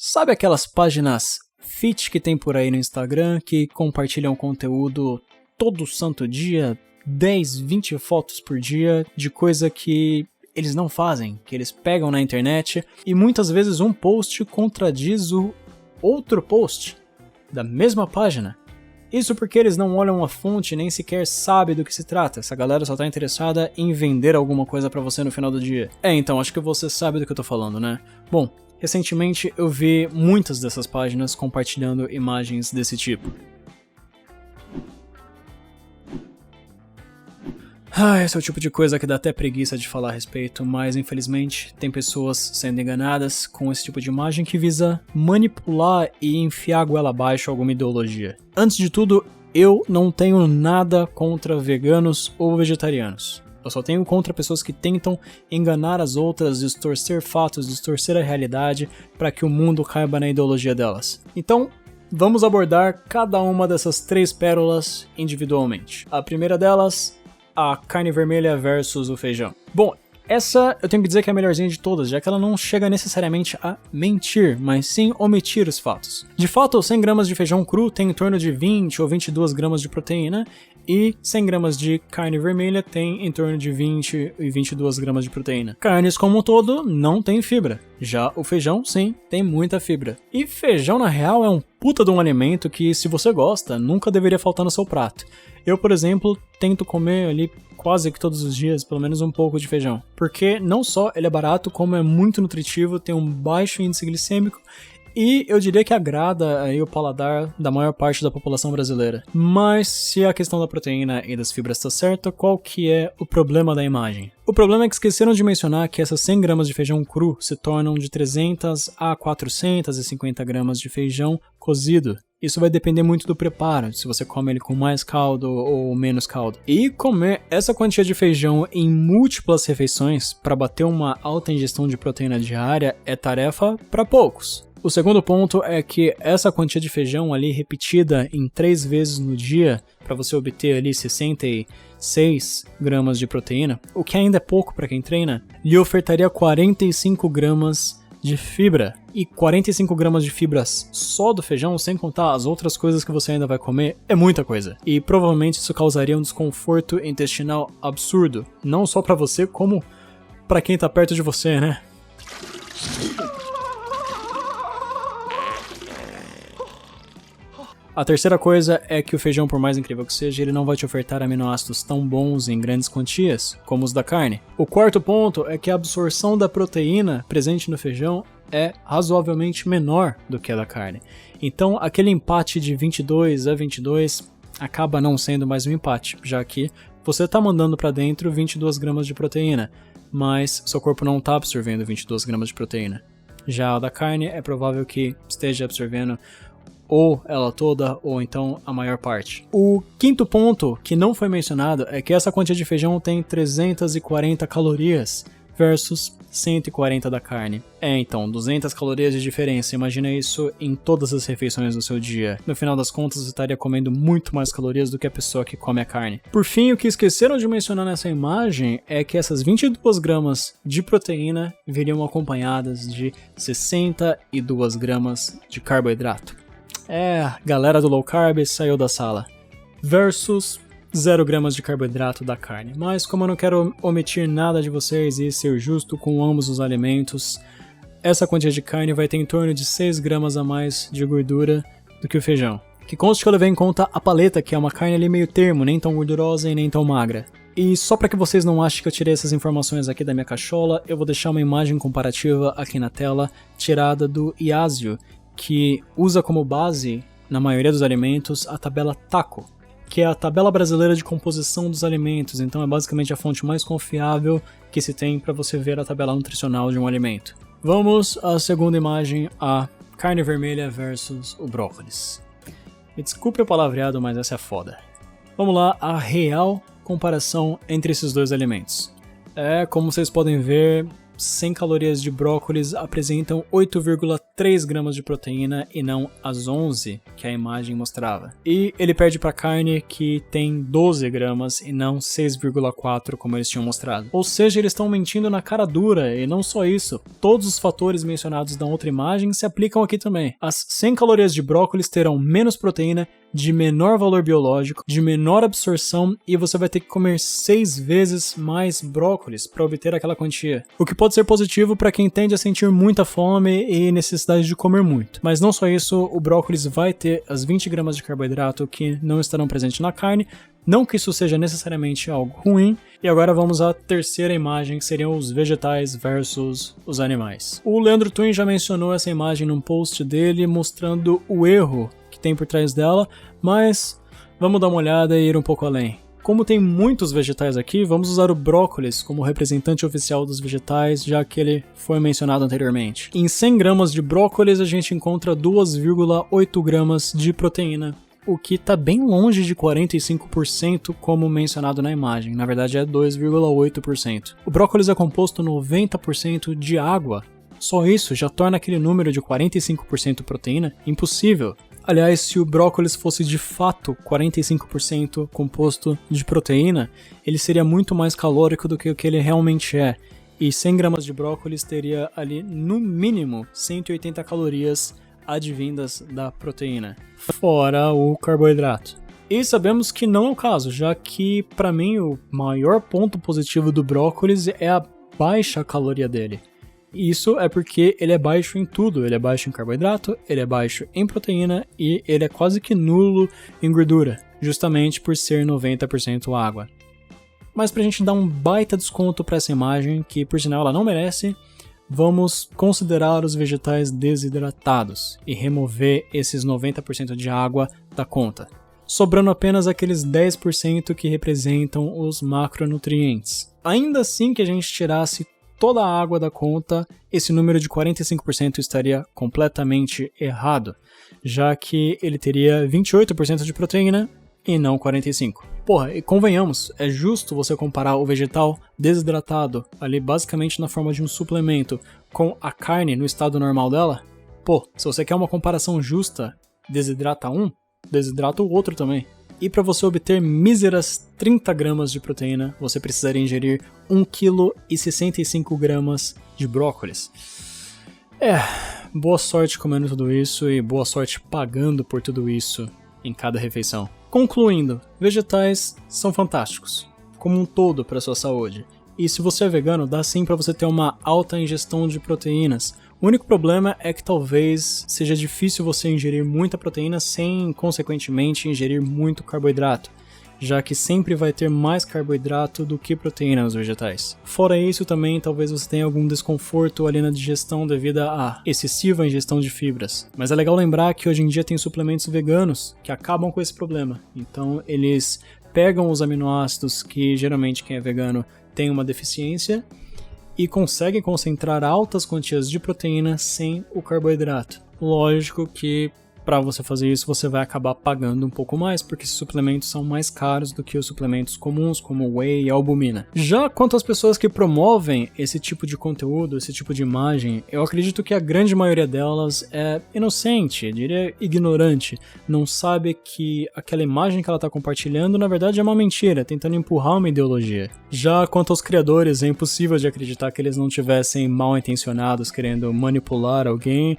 Sabe aquelas páginas fit que tem por aí no Instagram que compartilham conteúdo todo santo dia, 10, 20 fotos por dia de coisa que eles não fazem, que eles pegam na internet e muitas vezes um post contradiz o outro post da mesma página? Isso porque eles não olham a fonte nem sequer sabem do que se trata. Essa galera só tá interessada em vender alguma coisa pra você no final do dia. Então, acho que você sabe do que eu tô falando, né? Bom, recentemente eu vi muitas dessas páginas compartilhando imagens desse tipo. Esse é o tipo de coisa que dá até preguiça de falar a respeito, mas infelizmente tem pessoas sendo enganadas com esse tipo de imagem que visa manipular e enfiar a goela abaixo alguma ideologia. Antes de tudo, eu não tenho nada contra veganos ou vegetarianos. Eu só tenho contra pessoas que tentam enganar as outras, distorcer fatos, distorcer a realidade para que o mundo caiba na ideologia delas. Então, vamos abordar cada uma dessas 3 pérolas individualmente. A primeira delas, a carne vermelha versus o feijão. Bom, essa eu tenho que dizer que é a melhorzinha de todas, já que ela não chega necessariamente a mentir, mas sim omitir os fatos. De fato, 100 gramas de feijão cru tem em torno de 20 ou 22 gramas de proteína, e 100 gramas de carne vermelha tem em torno de 20 e 22 gramas de proteína. Carnes como um todo não tem fibra, já o feijão, sim, tem muita fibra. E feijão, na real, é um puta de um alimento que, se você gosta, nunca deveria faltar no seu prato. Eu, por exemplo, tento comer ali quase que todos os dias, pelo menos um pouco de feijão. Porque não só ele é barato, como é muito nutritivo, tem um baixo índice glicêmico, e eu diria que agrada aí o paladar da maior parte da população brasileira. Mas se a questão da proteína e das fibras está certa, qual que é o problema da imagem? O problema é que esqueceram de mencionar que essas 100 gramas de feijão cru se tornam de 300 a 450 gramas de feijão cozido. Isso vai depender muito do preparo, se você come ele com mais caldo ou menos caldo. E comer essa quantia de feijão em múltiplas refeições para bater uma alta ingestão de proteína diária é tarefa para poucos. O segundo ponto é que essa quantia de feijão ali repetida em 3 vezes no dia, para você obter ali 66 gramas de proteína, o que ainda é pouco para quem treina, lhe ofertaria 45 gramas de fibra. E 45 gramas de fibras só do feijão, sem contar as outras coisas que você ainda vai comer, é muita coisa. E provavelmente isso causaria um desconforto intestinal absurdo, não só para você, como para quem tá perto de você, né? A terceira coisa é que o feijão, por mais incrível que seja, ele não vai te ofertar aminoácidos tão bons em grandes quantias como os da carne. O quarto ponto é que a absorção da proteína presente no feijão é razoavelmente menor do que a da carne. Então, aquele empate de 22 a 22 acaba não sendo mais um empate, já que você está mandando para dentro 22 gramas de proteína, mas seu corpo não está absorvendo 22 gramas de proteína. Já a da carne é provável que esteja absorvendo ou ela toda, ou então a maior parte. O quinto ponto que não foi mencionado é que essa quantia de feijão tem 340 calorias versus 140 da carne. Então, 200 calorias de diferença, imagina isso em todas as refeições do seu dia. No final das contas, você estaria comendo muito mais calorias do que a pessoa que come a carne. Por fim, o que esqueceram de mencionar nessa imagem é que essas 22 gramas de proteína viriam acompanhadas de 62 gramas de carboidrato. Galera do low carb saiu da sala. Versus 0 gramas de carboidrato da carne. Mas como eu não quero omitir nada de vocês e ser justo com ambos os alimentos, essa quantia de carne vai ter em torno de 6 gramas a mais de gordura do que o feijão. Que conste que eu levei em conta a paleta, que é uma carne ali meio termo, nem tão gordurosa e nem tão magra. E só para que vocês não achem que eu tirei essas informações aqui da minha cachola, eu vou deixar uma imagem comparativa aqui na tela, tirada do IASIO, que usa como base, na maioria dos alimentos, a tabela TACO, que é a tabela brasileira de composição dos alimentos, então é basicamente a fonte mais confiável que se tem para você ver a tabela nutricional de um alimento. Vamos à segunda imagem, a carne vermelha versus o brócolis. Me desculpe o palavreado, mas essa é foda. Vamos lá, a real comparação entre esses dois alimentos. Como vocês podem ver, 100 calorias de brócolis apresentam 8,3 gramas de proteína e não as 11 que a imagem mostrava. E ele perde para carne que tem 12 gramas e não 6,4 como eles tinham mostrado. Ou seja, eles estão mentindo na cara dura, e não só isso, todos os fatores mencionados na outra imagem se aplicam aqui também. As 100 calorias de brócolis terão menos proteína, de menor valor biológico, de menor absorção, e você vai ter que comer 6 vezes mais brócolis para obter aquela quantia. O que pode ser positivo para quem tende a sentir muita fome e necessidade de comer muito. Mas não só isso, o brócolis vai ter as 20 gramas de carboidrato que não estarão presentes na carne, não que isso seja necessariamente algo ruim. E agora vamos à terceira imagem, que seriam os vegetais versus os animais. O Leandro Twin já mencionou essa imagem num post dele, mostrando o erro que tem por trás dela, mas vamos dar uma olhada e ir um pouco além. Como tem muitos vegetais aqui, vamos usar o brócolis como representante oficial dos vegetais, já que ele foi mencionado anteriormente. Em 100 gramas de brócolis a gente encontra 2,8 gramas de proteína, o que está bem longe de 45% como mencionado na imagem, na verdade é 2,8%. O brócolis é composto 90% de água, só isso já torna aquele número de 45% proteína impossível. Aliás, se o brócolis fosse de fato 45% composto de proteína, ele seria muito mais calórico do que o que ele realmente é. E 100 gramas de brócolis teria ali, no mínimo, 180 calorias advindas da proteína, fora o carboidrato. E sabemos que não é o caso, já que, para mim, o maior ponto positivo do brócolis é a baixa caloria dele. Isso é porque ele é baixo em tudo, ele é baixo em carboidrato, ele é baixo em proteína e ele é quase que nulo em gordura, justamente por ser 90% água. Mas pra gente dar um baita desconto pra essa imagem, que por sinal ela não merece, vamos considerar os vegetais desidratados e remover esses 90% de água da conta, sobrando apenas aqueles 10% que representam os macronutrientes. Ainda assim que a gente tirasse toda a água da conta, esse número de 45% estaria completamente errado, já que ele teria 28% de proteína e não 45%. Porra, e convenhamos, é justo você comparar o vegetal desidratado, ali basicamente na forma de um suplemento, com a carne no estado normal dela? Pô, se você quer uma comparação justa, desidrata um, desidrata o outro também. E para você obter míseras 30 gramas de proteína, você precisaria ingerir 1,65 kg de brócolis. Boa sorte comendo tudo isso e boa sorte pagando por tudo isso em cada refeição. Concluindo, vegetais são fantásticos, como um todo para sua saúde. E se você é vegano, dá sim para você ter uma alta ingestão de proteínas. O único problema é que talvez seja difícil você ingerir muita proteína sem, consequentemente, ingerir muito carboidrato, já que sempre vai ter mais carboidrato do que proteína nos vegetais. Fora isso, também talvez você tenha algum desconforto ali na digestão devido à excessiva ingestão de fibras. Mas é legal lembrar que hoje em dia tem suplementos veganos que acabam com esse problema. Então eles pegam os aminoácidos que geralmente quem é vegano tem uma deficiência e conseguem concentrar altas quantias de proteína sem o carboidrato. Lógico que para você fazer isso você vai acabar pagando um pouco mais, porque esses suplementos são mais caros do que os suplementos comuns, como whey e albumina. Já quanto às pessoas que promovem esse tipo de conteúdo, esse tipo de imagem, eu acredito que a grande maioria delas é inocente, eu diria ignorante, não sabe que aquela imagem que ela está compartilhando na verdade é uma mentira, tentando empurrar uma ideologia. Já quanto aos criadores, é impossível de acreditar que eles não tivessem mal intencionados querendo manipular alguém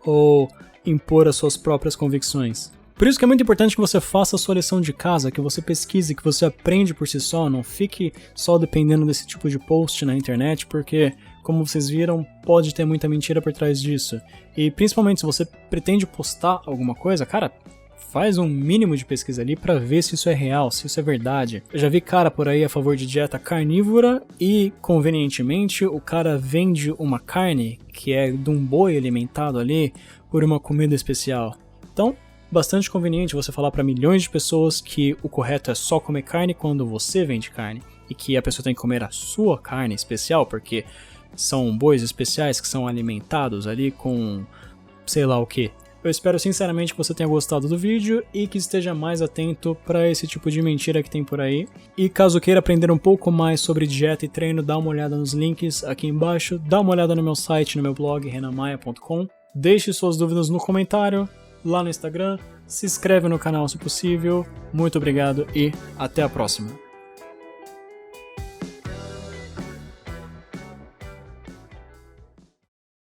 ou impor as suas próprias convicções. Por isso que é muito importante que você faça a sua lição de casa, que você pesquise, que você aprende por si só, não fique só dependendo desse tipo de post na internet, porque, como vocês viram, pode ter muita mentira por trás disso. E principalmente se você pretende postar alguma coisa, cara, faz um mínimo de pesquisa ali pra ver se isso é real, se isso é verdade. Eu já vi cara por aí a favor de dieta carnívora e, convenientemente, o cara vende uma carne que é de um boi alimentado ali por uma comida especial. Então, bastante conveniente você falar para milhões de pessoas que o correto é só comer carne quando você vende carne e que a pessoa tem que comer a sua carne especial porque são bois especiais que são alimentados ali com sei lá o que. Eu espero sinceramente que você tenha gostado do vídeo e que esteja mais atento para esse tipo de mentira que tem por aí. E caso queira aprender um pouco mais sobre dieta e treino, dá uma olhada nos links aqui embaixo, dá uma olhada no meu site, no meu blog, renamaia.com. Deixe suas dúvidas no comentário, lá no Instagram, se inscreve no canal se possível. Muito obrigado e até a próxima.